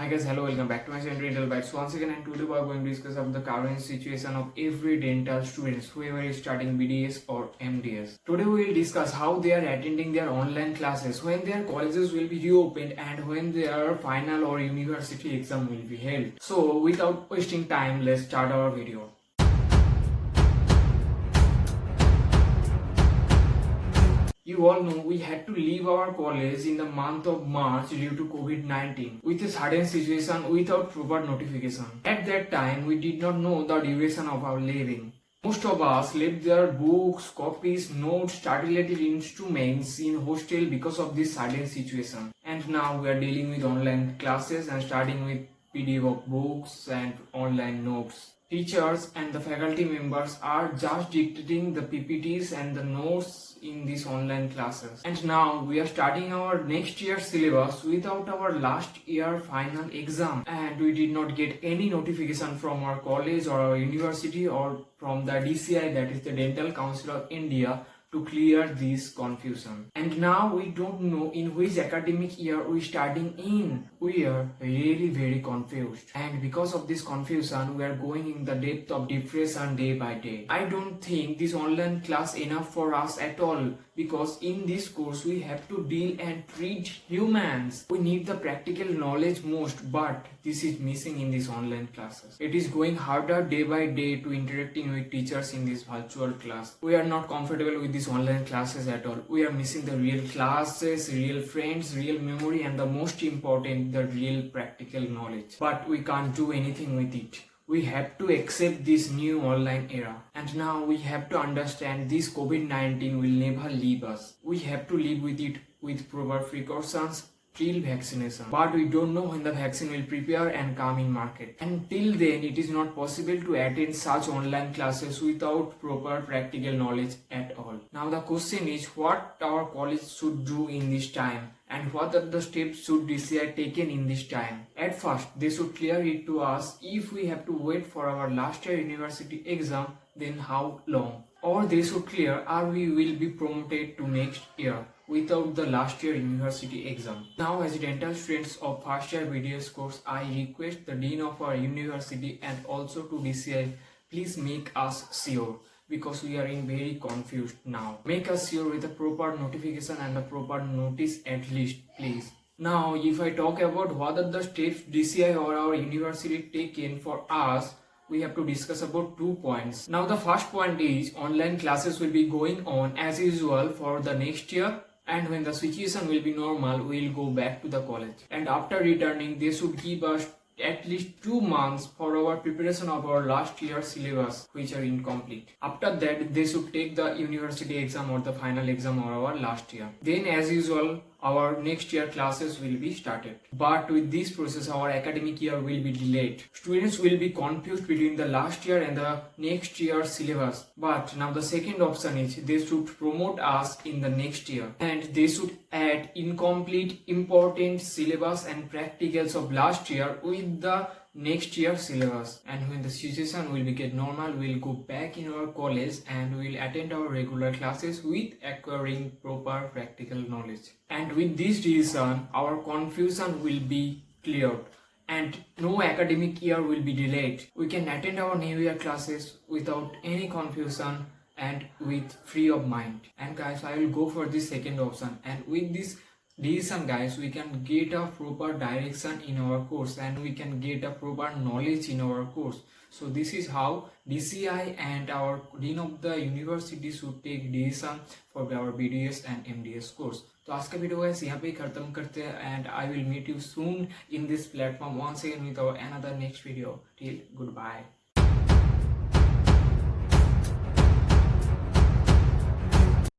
Hi guys, hello, welcome back to my channel Dental Bites once again, and today we are going to discuss about the current situation of every dental students, whoever is starting BDS or MDS. Today we will discuss how they are attending their online classes, when their colleges will be reopened, and when their final or university exam will be held. So without wasting time, let's start our video. You all know we had to leave our college in the month of March due to COVID-19 with a sudden situation without proper notification. At that time, we did not know the duration of our leaving. Most of us left their books, copies, notes, study-related instruments in hostel because of this sudden situation. And now we are dealing with online classes and studying with PDF of books and online notes. Teachers and the faculty members are just dictating the PPTs and the notes in these online classes. And now we are starting our next year syllabus without our last year final exam. And we did not get any notification from our college or our university or from the DCI, that is the Dental Council of India, to clear this confusion. And now we don't know in which academic year we starting in. We are really very confused, and because of this confusion we are going in the depth of depression day by day. I don't think this online class enough for us at all, because in this course we have to deal and treat humans. We need the practical knowledge most, but this is missing in these online classes. It is going harder day by day to interacting with teachers in this virtual class. We are not comfortable with these online classes at all. We are missing the real classes, real friends, real memory, and the most important, the real practical knowledge. But we can't do anything with it. We have to accept this new online era. And now we have to understand this COVID-19 will never leave us. We have to live with it with proper precautions till vaccination. But we don't know when the vaccine will prepare and come in market. Until then, it is not possible to attend such online classes without proper practical knowledge at all. Now the question is, what our college should do in this time, and what are the steps should DCI taken in this time. At first, they should clear it to us. If we have to wait for our last year university exam, then how long? Or they should clear, or we will be promoted to next year without the last year university exam. Now, as dental students of first year BDS course, I request the Dean of our university and also to DCI, please make us sure, because we are in very confused now. Make us sure with a proper notification and a proper notice at least, please. Now, if I talk about what are the steps DCI or our university taken for us, we have to discuss about 2 points. Now, the first point is online classes will be going on as usual for the next year, and when the situation will be normal, we will go back to the college. And after returning, they should give us at least 2 months for our preparation of our last year syllabus, which are incomplete. After that, they should take the university exam or the final exam of our last year. Then, as usual, our next year classes will be started. But with this process, our academic year will be delayed. Students will be confused between the last year and the next year syllabus. But now the second option is, they should promote us in the next year, and they should add incomplete important syllabus and practicals of last year with the next year syllabus. And when the situation will be get normal, we'll go back in our college and we'll attend our regular classes with acquiring proper practical knowledge. And with this decision, our confusion will be cleared and no academic year will be delayed. We can attend our new year classes without any confusion and with free of mind. And guys, I will go for this second option, and with this decision, guys, we can get a proper direction in our course and we can get a proper knowledge in our course. So this is how DCI and our Dean of the University should take decision for our BDS and MDS course. तो आज का video guys यहाँ पे खत्म करते हैं, and I will meet you soon in this platform once again with our another next video. Till goodbye.